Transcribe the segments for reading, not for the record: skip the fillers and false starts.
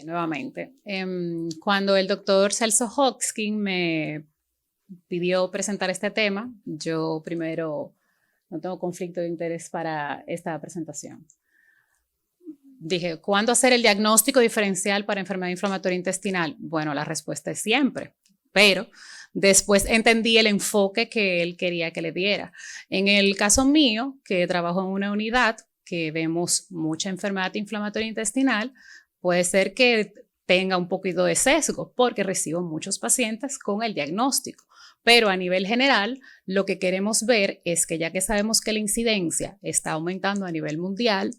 nuevamente. Cuando el doctor Celso Hosking me pidió presentar este tema, yo primero no tengo conflicto de interés para esta presentación. Dije, ¿cuándo hacer el diagnóstico diferencial para enfermedad inflamatoria intestinal? Bueno, la respuesta es siempre, pero después entendí el enfoque que él quería que le diera. En el caso mío, que trabajo en una unidad que vemos mucha enfermedad inflamatoria intestinal, puede ser que tenga un poquito de sesgo porque recibo muchos pacientes con el diagnóstico. Pero a nivel general, lo que queremos ver es que ya que sabemos que la incidencia está aumentando a nivel mundial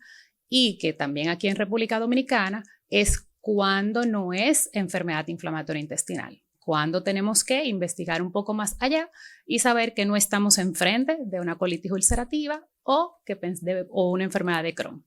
y que también aquí en República Dominicana, es cuando no es enfermedad inflamatoria intestinal. Cuando tenemos que investigar un poco más allá y saber que no estamos enfrente de una colitis ulcerativa o una enfermedad de Crohn.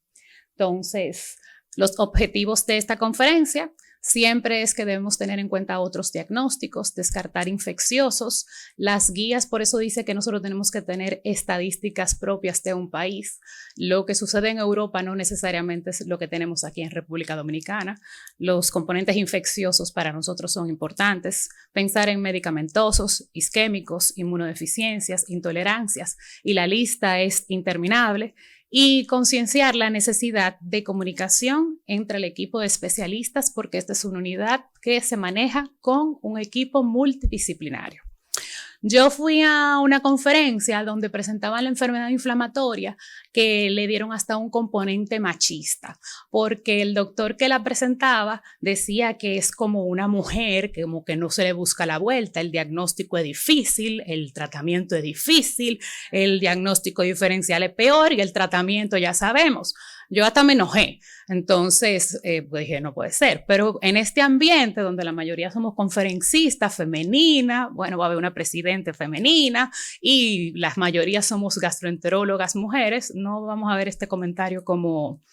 Entonces, los objetivos de esta conferencia siempre es que debemos tener en cuenta otros diagnósticos, descartar infecciosos. Las guías, por eso dice que nosotros tenemos que tener estadísticas propias de un país. Lo que sucede en Europa no necesariamente es lo que tenemos aquí en República Dominicana. Los componentes infecciosos para nosotros son importantes. Pensar en medicamentosos, isquémicos, inmunodeficiencias, intolerancias, y la lista es interminable. Y concienciar la necesidad de comunicación entre el equipo de especialistas, porque esta es una unidad que se maneja con un equipo multidisciplinario. Yo fui a una conferencia donde presentaban la enfermedad inflamatoria que le dieron hasta un componente machista, porque el doctor que la presentaba decía que es como una mujer, que como que no se le busca la vuelta, el diagnóstico es difícil, el tratamiento es difícil, el diagnóstico diferencial es peor y el tratamiento ya sabemos. Yo hasta me enojé. Entonces, pues dije, no puede ser. Pero en este ambiente donde la mayoría somos conferencistas femeninas, bueno, va a haber una presidente femenina y las mayorías somos gastroenterólogas mujeres, no vamos a ver este comentario como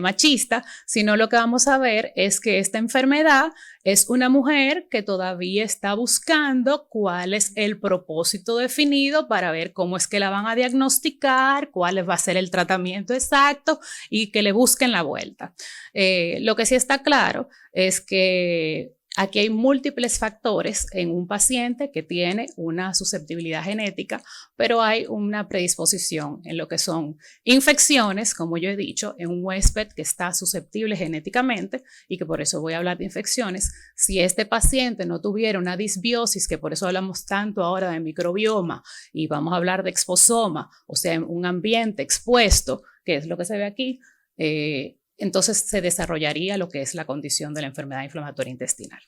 machista, sino lo que vamos a ver es que esta enfermedad es una mujer que todavía está buscando cuál es el propósito definido para ver cómo es que la van a diagnosticar, cuál va a ser el tratamiento exacto y que le busquen la vuelta. Lo que sí está claro es que aquí hay múltiples factores en un paciente que tiene una susceptibilidad genética, pero hay una predisposición en lo que son infecciones, como yo he dicho, en un huésped que está susceptible genéticamente y que por eso voy a hablar de infecciones. Si este paciente no tuviera una disbiosis, que por eso hablamos tanto ahora de microbioma y vamos a hablar de exposoma, o sea, en un ambiente expuesto, que es lo que se ve aquí, entonces se desarrollaría lo que es la condición de la enfermedad inflamatoria intestinal.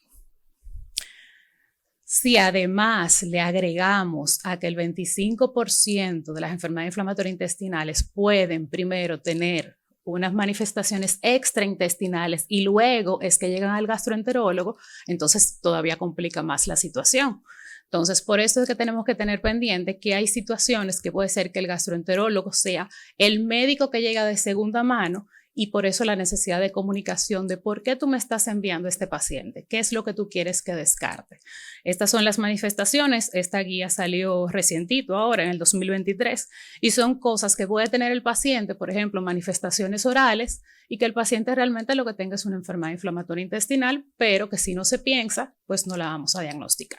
Si además le agregamos a que el 25% de las enfermedades inflamatorias intestinales pueden primero tener unas manifestaciones extraintestinales y luego es que llegan al gastroenterólogo, entonces todavía complica más la situación. Entonces, por eso es que tenemos que tener pendiente que hay situaciones que puede ser que el gastroenterólogo sea el médico que llega de segunda mano y por eso la necesidad de comunicación de por qué tú me estás enviando a este paciente, qué es lo que tú quieres que descarte. Estas son las manifestaciones, esta guía salió recientito ahora en el 2023 y son cosas que puede tener el paciente, por ejemplo, manifestaciones orales y que el paciente realmente lo que tenga es una enfermedad inflamatoria intestinal, pero que si no se piensa, pues no la vamos a diagnosticar.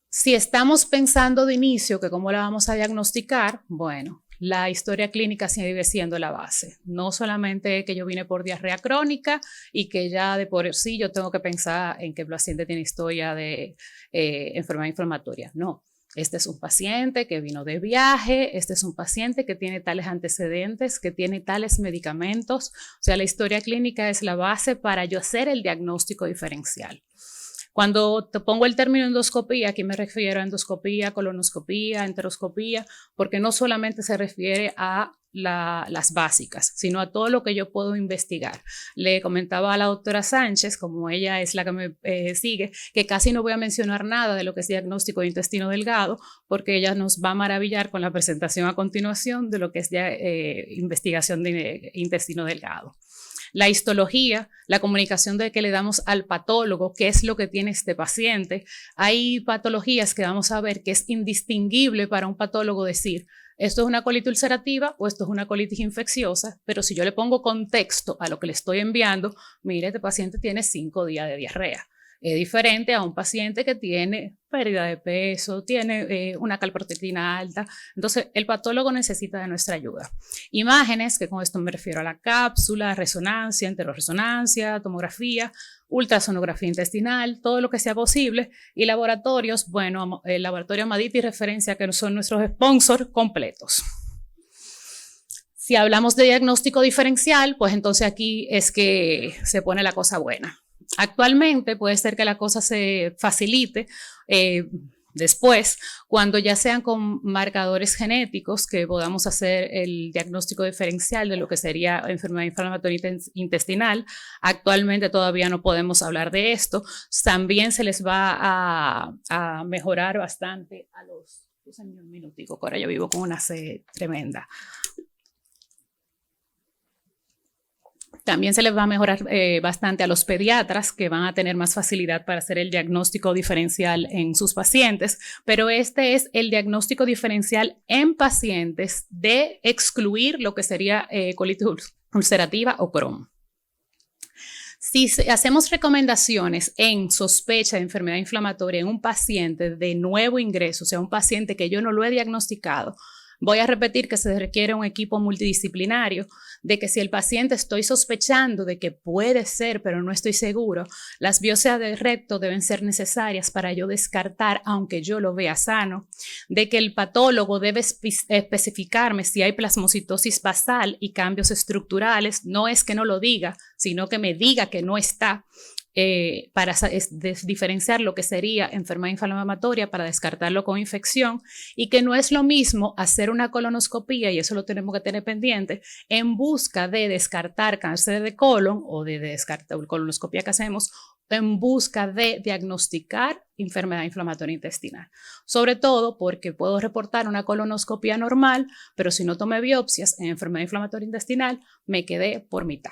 Si estamos pensando de inicio que cómo la vamos a diagnosticar, bueno, la historia clínica sigue siendo la base. No solamente que yo vine por diarrea crónica y que ya de por sí yo tengo que pensar en que el paciente tiene historia de enfermedad inflamatoria. No, este es un paciente que vino de viaje, este es un paciente que tiene tales antecedentes, que tiene tales medicamentos. O sea, la historia clínica es la base para yo hacer el diagnóstico diferencial. Cuando te pongo el término endoscopía, aquí me refiero a endoscopía, colonoscopía, enteroscopía, porque no solamente se refiere a las básicas, sino a todo lo que yo puedo investigar. Le comentaba a la doctora Sánchez, como ella es la que me sigue, que casi no voy a mencionar nada de lo que es diagnóstico de intestino delgado, porque ella nos va a maravillar con la presentación a continuación de lo que es investigación de intestino delgado. La histología, la comunicación de que le damos al patólogo, qué es lo que tiene este paciente. Hay patologías que vamos a ver que es indistinguible para un patólogo decir, esto es una colitis ulcerativa o esto es una colitis infecciosa, pero si yo le pongo contexto a lo que le estoy enviando, mire, este paciente tiene 5 días de diarrea. Es diferente a un paciente que tiene pérdida de peso, tiene una calprotectina alta. Entonces, el patólogo necesita de nuestra ayuda. Imágenes, que con esto me refiero a la cápsula, resonancia, enteroresonancia, tomografía, ultrasonografía intestinal, todo lo que sea posible. Y laboratorios, bueno, el laboratorio Amaditi y Referencia, que son nuestros sponsors completos. Si hablamos de diagnóstico diferencial, pues entonces aquí es que se pone la cosa buena. Actualmente puede ser que la cosa se facilite después, cuando ya sean con marcadores genéticos que podamos hacer el diagnóstico diferencial de lo que sería enfermedad inflamatoria intestinal. Actualmente todavía no podemos hablar de esto. También se les va a mejorar bastante a los... Úsenme un minutico, que ahora yo vivo con una sed tremenda. También se les va a mejorar bastante a los pediatras, que van a tener más facilidad para hacer el diagnóstico diferencial en sus pacientes, pero este es el diagnóstico diferencial en pacientes de excluir lo que sería colitis ulcerativa o Crohn. Si hacemos recomendaciones en sospecha de enfermedad inflamatoria en un paciente de nuevo ingreso, o sea, un paciente que yo no lo he diagnosticado, voy a repetir que se requiere un equipo multidisciplinario, de que si el paciente estoy sospechando de que puede ser, pero no estoy seguro, las biopsias de recto deben ser necesarias para yo descartar, aunque yo lo vea sano, de que el patólogo debe especificarme si hay plasmocitosis basal y cambios estructurales, no es que no lo diga, sino que me diga que no está. Para diferenciar lo que sería enfermedad inflamatoria, para descartarlo con infección, y que no es lo mismo hacer una colonoscopía, y eso lo tenemos que tener pendiente, en busca de descartar cáncer de colon o de descartar colonoscopia que hacemos en busca de diagnosticar enfermedad inflamatoria intestinal. Sobre todo porque puedo reportar una colonoscopia normal, pero si no tomé biopsias en enfermedad inflamatoria intestinal, me quedé por mitad.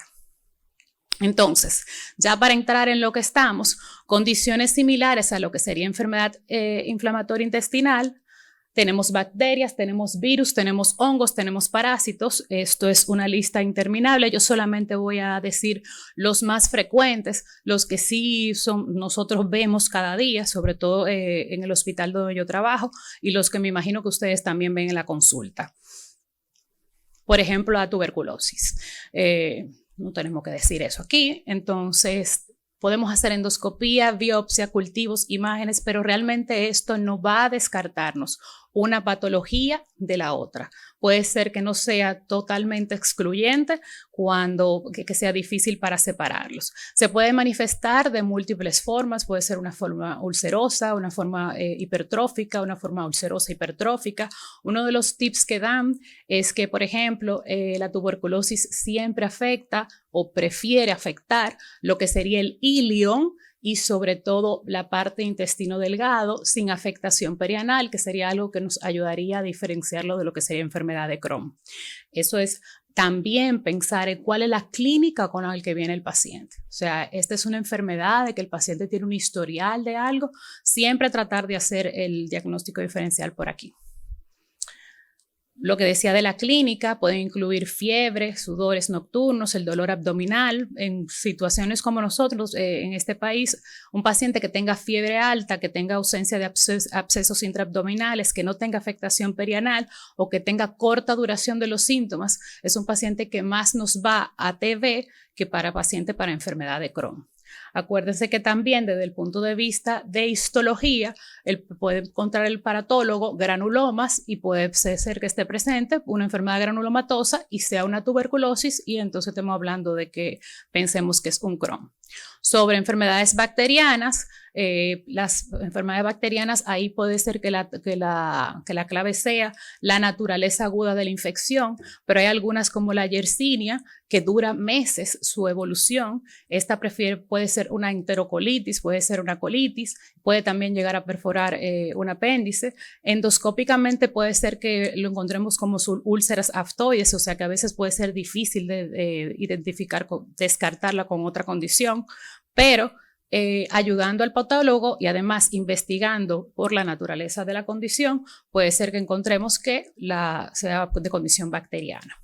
Entonces, ya para entrar en lo que estamos, condiciones similares a lo que sería enfermedad inflamatoria intestinal, tenemos bacterias, tenemos virus, tenemos hongos, tenemos parásitos. Esto es una lista interminable. Yo solamente voy a decir los más frecuentes, los que sí nosotros vemos cada día, sobre todo en el hospital donde yo trabajo, y los que me imagino que ustedes también ven en la consulta. Por ejemplo, la tuberculosis. No tenemos que decir eso aquí. Entonces, podemos hacer endoscopía, biopsia, cultivos, imágenes, pero realmente esto no va a descartarnos una patología de la otra. Puede ser que no sea totalmente excluyente, que sea difícil para separarlos. Se puede manifestar de múltiples formas, puede ser una forma ulcerosa, una forma hipertrófica, una forma ulcerosa hipertrófica. Uno de los tips que dan es que, por ejemplo, la tuberculosis siempre afecta o prefiere afectar lo que sería el ilion, y sobre todo la parte de intestino delgado sin afectación perianal, que sería algo que nos ayudaría a diferenciarlo de lo que sería enfermedad de Crohn. Eso es también pensar en cuál es la clínica con la que viene el paciente. O sea, esta es una enfermedad de que el paciente tiene un historial de algo, siempre tratar de hacer el diagnóstico diferencial por aquí. Lo que decía de la clínica puede incluir fiebre, sudores nocturnos, el dolor abdominal. En situaciones como nosotros en este país, un paciente que tenga fiebre alta, que tenga ausencia de abscesos intraabdominales, que no tenga afectación perianal o que tenga corta duración de los síntomas, es un paciente que más nos va a TV que para paciente para enfermedad de Crohn. Acuérdense que también desde el punto de vista de histología, puede encontrar el paratólogo granulomas y puede ser que esté presente una enfermedad granulomatosa y sea una tuberculosis, y entonces estamos hablando de que pensemos que es un Crohn. Sobre enfermedades bacterianas, las enfermedades bacterianas, ahí puede ser que la clave sea la naturaleza aguda de la infección, pero hay algunas como la Yersinia que dura meses su evolución. Esta puede ser una enterocolitis, puede ser una colitis, puede también llegar a perforar un apéndice. Endoscópicamente puede ser que lo encontremos como úlceras aftoides, o sea que a veces puede ser difícil de identificar, descartarla con otra condición, pero ayudando al patólogo y además investigando por la naturaleza de la condición, puede ser que encontremos que sea de condición bacteriana.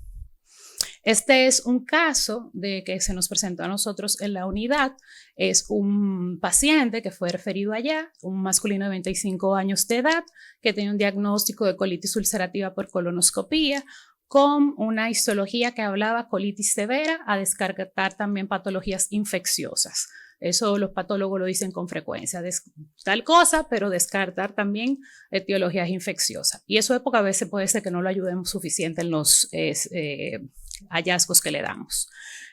Este es un caso de que se nos presentó a nosotros en la unidad. Es un paciente que fue referido allá, un masculino de 25 años de edad, que tenía un diagnóstico de colitis ulcerativa por colonoscopía, con una histología que hablaba colitis severa, a descartar también patologías infecciosas. Eso los patólogos lo dicen con frecuencia, tal cosa, pero descartar también etiologías infecciosas. Y eso es porque a veces puede ser que no lo ayudemos suficiente en los hallazgos que le damos.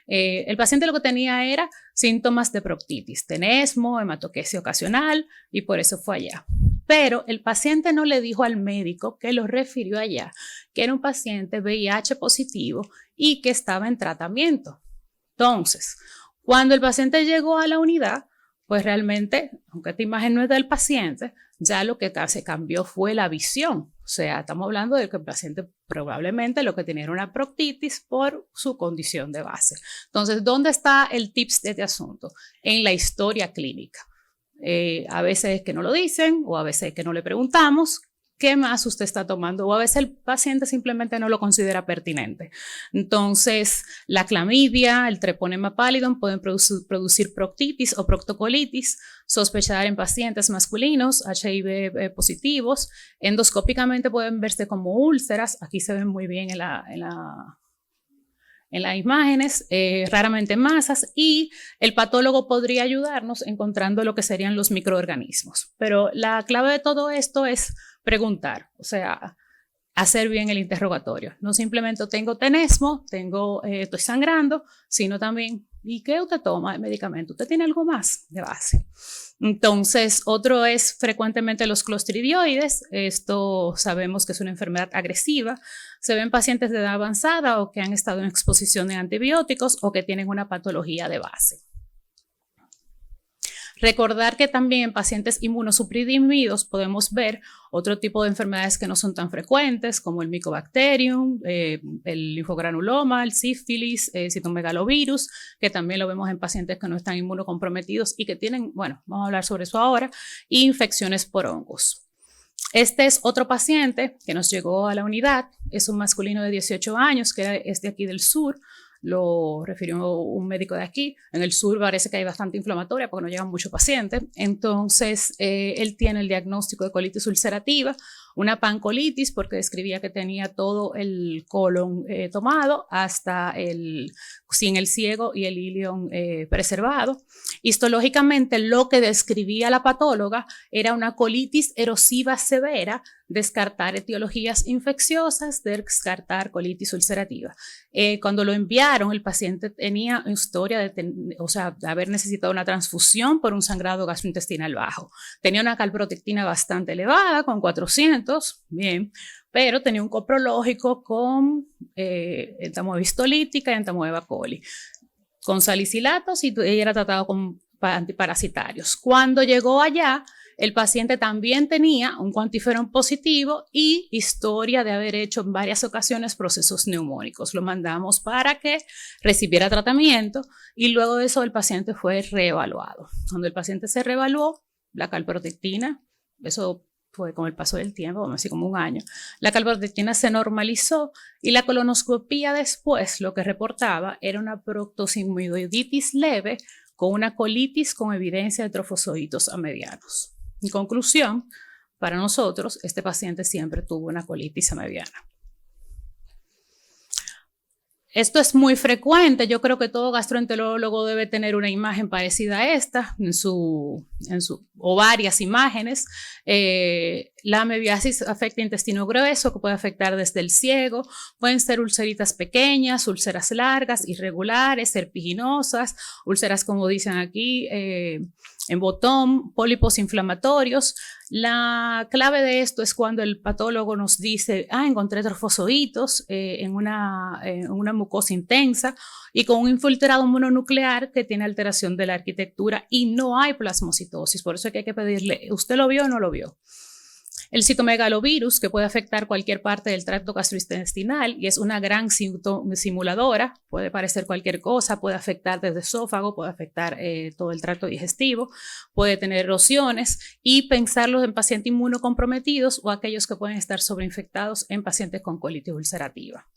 El paciente lo que tenía era síntomas de proctitis, tenesmo, hematoquesia ocasional, y por eso fue allá. Pero el paciente no le dijo al médico que lo refirió allá, que era un paciente VIH positivo y que estaba en tratamiento. Entonces, cuando el paciente llegó a la unidad, pues realmente, aunque esta imagen no es del paciente, ya lo que se cambió fue la visión. O sea, estamos hablando de que el paciente probablemente lo que tenía era una proctitis por su condición de base. Entonces, ¿dónde está el tips de este asunto? En la historia clínica. A veces que no lo dicen o a veces que no le preguntamos qué más usted está tomando, o a veces el paciente simplemente no lo considera pertinente. Entonces, la clamidia, el treponema pallidum pueden producir proctitis o proctocolitis, sospechar en pacientes masculinos, HIV positivos. Endoscópicamente pueden verse como úlceras, aquí se ven muy bien en las imágenes, raramente masas, y el patólogo podría ayudarnos encontrando lo que serían los microorganismos. Pero la clave de todo esto es preguntar, o sea, hacer bien el interrogatorio. No simplemente tengo tenesmo, estoy sangrando, sino también, ¿y qué usted toma de medicamento? ¿Usted tiene algo más de base? Entonces, otro es frecuentemente los clostridioides. Esto sabemos que es una enfermedad agresiva. Se ven pacientes de edad avanzada o que han estado en exposición de antibióticos o que tienen una patología de base. Recordar que también en pacientes inmunosuprimidos podemos ver otro tipo de enfermedades que no son tan frecuentes, como el Mycobacterium, el linfogranuloma, el sífilis, citomegalovirus, que también lo vemos en pacientes que no están inmunocomprometidos y que tienen, bueno, vamos a hablar sobre eso ahora, y infecciones por hongos. Este es otro paciente que nos llegó a la unidad, es un masculino de 18 años que es de aquí del sur. Lo refirió un médico de aquí. En el sur parece que hay bastante inflamatoria porque no llegan muchos pacientes. Entonces, él tiene el diagnóstico de colitis ulcerativa, una pancolitis porque describía que tenía todo el colon tomado hasta sin el ciego y el ilion preservado. Histológicamente, lo que describía la patóloga era una colitis erosiva severa, descartar etiologías infecciosas, descartar colitis ulcerativa. Cuando lo enviaron, el paciente tenía historia de haber necesitado una transfusión por un sangrado gastrointestinal bajo. Tenía una calprotectina bastante elevada, con 400, bien, pero tenía un coprológico con entamoeba histolítica y entamoeba coli, con salicilatos, y ella era tratado con antiparasitarios. Cuando llegó allá, el paciente también tenía un cuantiferón positivo y historia de haber hecho en varias ocasiones procesos neumónicos. Lo mandamos para que recibiera tratamiento y luego de eso el paciente fue reevaluado. Cuando el paciente se reevaluó, la calprotectina, eso fue con el paso del tiempo, vamos a decir como un año, la calprotectina se normalizó y la colonoscopía después lo que reportaba era una proctosigmoiditis leve con una colitis con evidencia de trofosoditos a medianos. En conclusión, para nosotros, este paciente siempre tuvo una colitis mediana. Esto es muy frecuente. Yo creo que todo gastroenterólogo debe tener una imagen parecida a esta o varias imágenes. La amebiasis afecta intestino grueso, que puede afectar desde el ciego. Pueden ser ulceritas pequeñas, úlceras largas, irregulares, serpiginosas, úlceras, como dicen aquí, en botón, pólipos inflamatorios. La clave de esto es cuando el patólogo nos dice, encontré trofozoitos en una mucosa intensa y con un infiltrado mononuclear que tiene alteración de la arquitectura y no hay plasmocitosis. Por eso es que hay que pedirle, ¿usted lo vio o no lo vio? El citomegalovirus, que puede afectar cualquier parte del tracto gastrointestinal y es una gran simuladora, puede parecer cualquier cosa, puede afectar desde esófago, puede afectar todo el tracto digestivo, puede tener erosiones y pensarlos en pacientes inmunocomprometidos o aquellos que pueden estar sobreinfectados en pacientes con colitis ulcerativa.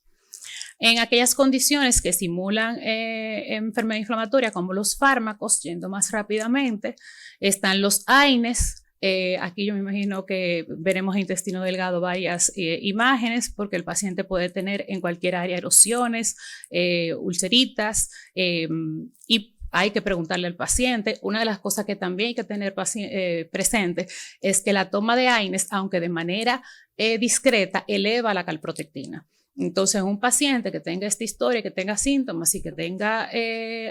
En aquellas condiciones que simulan enfermedad inflamatoria, como los fármacos, yendo más rápidamente, están los AINES. Aquí yo me imagino que veremos en intestino delgado varias imágenes, porque el paciente puede tener en cualquier área erosiones, ulceritas, y hay que preguntarle al paciente. Una de las cosas que también hay que tener presente es que la toma de AINES, aunque de manera discreta, eleva la calprotectina. Entonces, un paciente que tenga esta historia, que tenga síntomas y que tenga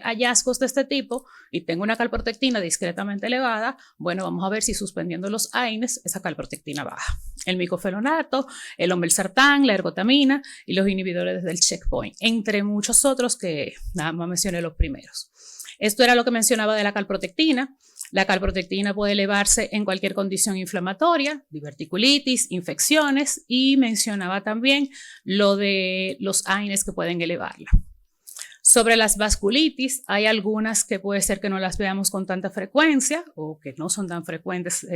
hallazgos de este tipo y tenga una calprotectina discretamente elevada, bueno, vamos a ver si suspendiendo los AINES esa calprotectina baja. El micofenonato, el olmesartán, la ergotamina y los inhibidores del checkpoint, entre muchos otros que nada más mencioné los primeros. Esto era lo que mencionaba de la calprotectina. La calprotectina puede elevarse en cualquier condición inflamatoria, diverticulitis, infecciones, y mencionaba también lo de los AINES que pueden elevarla. Sobre las vasculitis, hay algunas que puede ser que no las veamos con tanta frecuencia o que no son tan frecuentes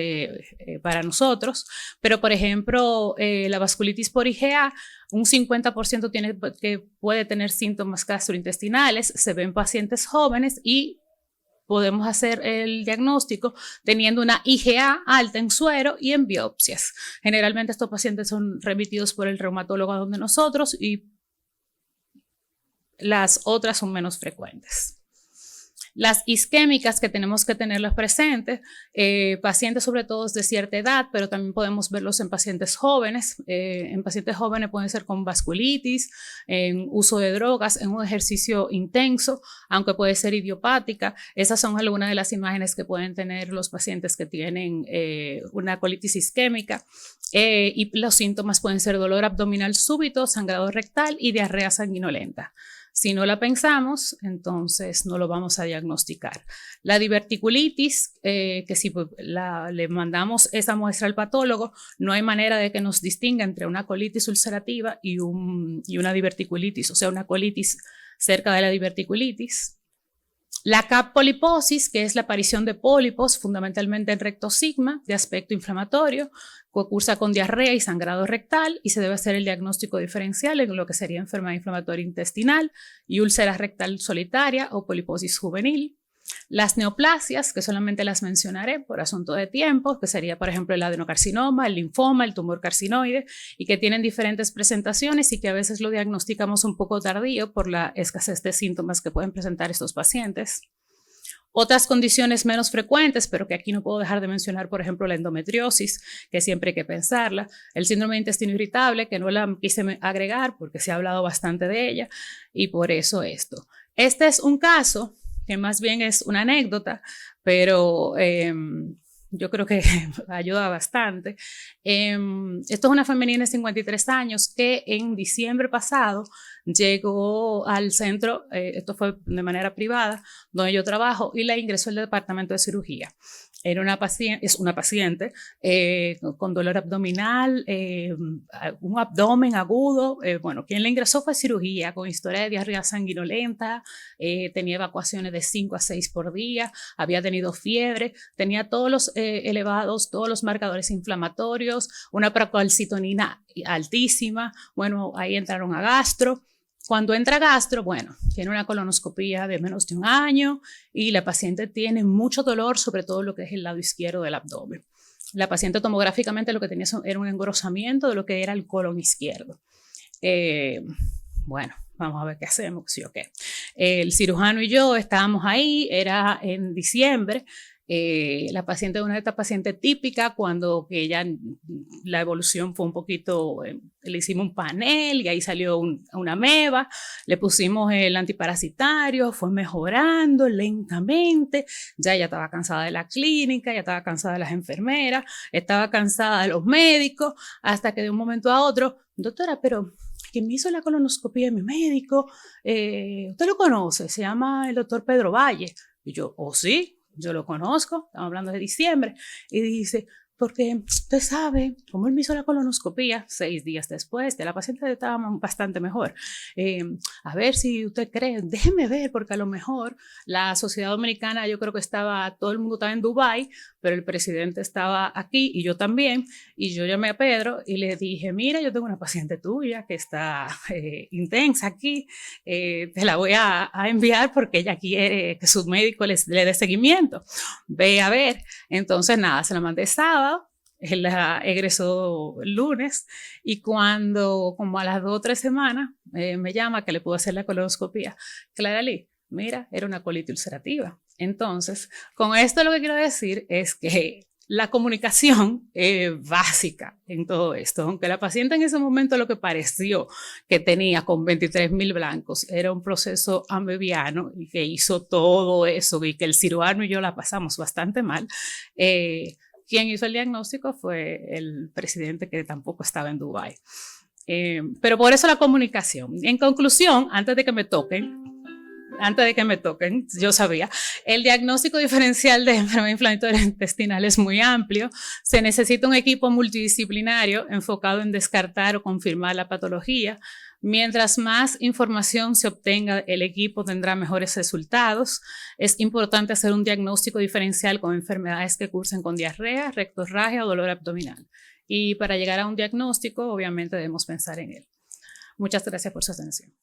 para nosotros, pero por ejemplo, la vasculitis por IgA, un 50% puede tener síntomas gastrointestinales, se ven en pacientes jóvenes y podemos hacer el diagnóstico teniendo una IgA alta en suero y en biopsias. Generalmente estos pacientes son remitidos por el reumatólogo a donde nosotros y las otras son menos frecuentes. Las isquémicas, que tenemos que tenerlas presentes, pacientes sobre todo de cierta edad, pero también podemos verlos en pacientes jóvenes. En pacientes jóvenes pueden ser con vasculitis, en uso de drogas, en un ejercicio intenso, aunque puede ser idiopática. Esas son algunas de las imágenes que pueden tener los pacientes que tienen una colitis isquémica. Y los síntomas pueden ser dolor abdominal súbito, sangrado rectal y diarrea sanguinolenta. Si no la pensamos, entonces no lo vamos a diagnosticar. La diverticulitis, que si le mandamos esa muestra al patólogo, no hay manera de que nos distinga entre una colitis ulcerativa y una diverticulitis, o sea, una colitis cerca de la diverticulitis. La CAP-poliposis, que es la aparición de pólipos, fundamentalmente en recto sigma, de aspecto inflamatorio, que cursa con diarrea y sangrado rectal, y se debe hacer el diagnóstico diferencial en lo que sería enfermedad inflamatoria intestinal y úlcera rectal solitaria o poliposis juvenil. Las neoplasias, que solamente las mencionaré por asunto de tiempo, que sería, por ejemplo, el adenocarcinoma, el linfoma, el tumor carcinoide, y que tienen diferentes presentaciones y que a veces lo diagnosticamos un poco tardío por la escasez de síntomas que pueden presentar estos pacientes. Otras condiciones menos frecuentes, pero que aquí no puedo dejar de mencionar, por ejemplo, la endometriosis, que siempre hay que pensarla, el síndrome de intestino irritable, que no la quise agregar porque se ha hablado bastante de ella, y por eso esto. Este es un caso que más bien es una anécdota, pero yo creo que ayuda bastante. Esto es una femenina de 53 años que en diciembre pasado llegó al centro, esto fue de manera privada, donde yo trabajo, y la ingresó al departamento de cirugía. Es una paciente con dolor abdominal, un abdomen agudo. Bueno, quien la ingresó fue cirugía, con historia de diarrea sanguinolenta, tenía evacuaciones de 5 a 6 por día, había tenido fiebre, tenía todos los elevados, todos los marcadores inflamatorios, una procalcitonina altísima. Bueno, ahí entraron a gastro. Cuando entra gastro, bueno, tiene una colonoscopía de menos de un año y la paciente tiene mucho dolor, sobre todo lo que es el lado izquierdo del abdomen. La paciente tomográficamente lo que tenía era un engrosamiento de lo que era el colon izquierdo. Bueno, vamos a ver qué hacemos, sí o qué. El cirujano y yo estábamos ahí, era en diciembre. La paciente es una de estas pacientes típicas cuando que ella, la evolución fue un poquito, le hicimos un panel y ahí salió una meba, le pusimos el antiparasitario, fue mejorando lentamente, ya ella estaba cansada de la clínica, ya estaba cansada de las enfermeras, estaba cansada de los médicos, hasta que de un momento a otro, doctora, pero quien me hizo la colonoscopia de mi médico, usted lo conoce, se llama el doctor Pedro Valle. Y yo, oh sí, yo lo conozco, estamos hablando de diciembre, y dice, porque usted sabe, como él me hizo la colonoscopia 6 días después, de la paciente estaba bastante mejor. A ver si usted cree, déjeme ver, porque a lo mejor la sociedad dominicana, yo creo que todo el mundo estaba en Dubái, pero el presidente estaba aquí y yo también, y yo llamé a Pedro y le dije, mira, yo tengo una paciente tuya que está intensa aquí, te la voy a enviar porque ella quiere que su médico le dé seguimiento. Ve a ver. Entonces, nada, se la mandé sábado, él la egresó el lunes y cuando, como a las 2 o 3 semanas, me llama que le puedo hacer la colonoscopia. Claralí, mira, era una colitis ulcerativa. Entonces, con esto lo que quiero decir es que la comunicación es básica en todo esto. Aunque la paciente en ese momento lo que pareció que tenía con 23.000 blancos era un proceso amebiano y que hizo todo eso y que el cirujano y yo la pasamos bastante mal, quien hizo el diagnóstico fue el presidente que tampoco estaba en Dubái. Pero por eso la comunicación. En conclusión, antes de que me toquen, yo sabía, el diagnóstico diferencial de enfermedad inflamatoria intestinal es muy amplio. Se necesita un equipo multidisciplinario enfocado en descartar o confirmar la patología. Mientras más información se obtenga, el equipo tendrá mejores resultados. Es importante hacer un diagnóstico diferencial con enfermedades que cursen con diarrea, rectorragia o dolor abdominal. Y para llegar a un diagnóstico, obviamente debemos pensar en él. Muchas gracias por su atención.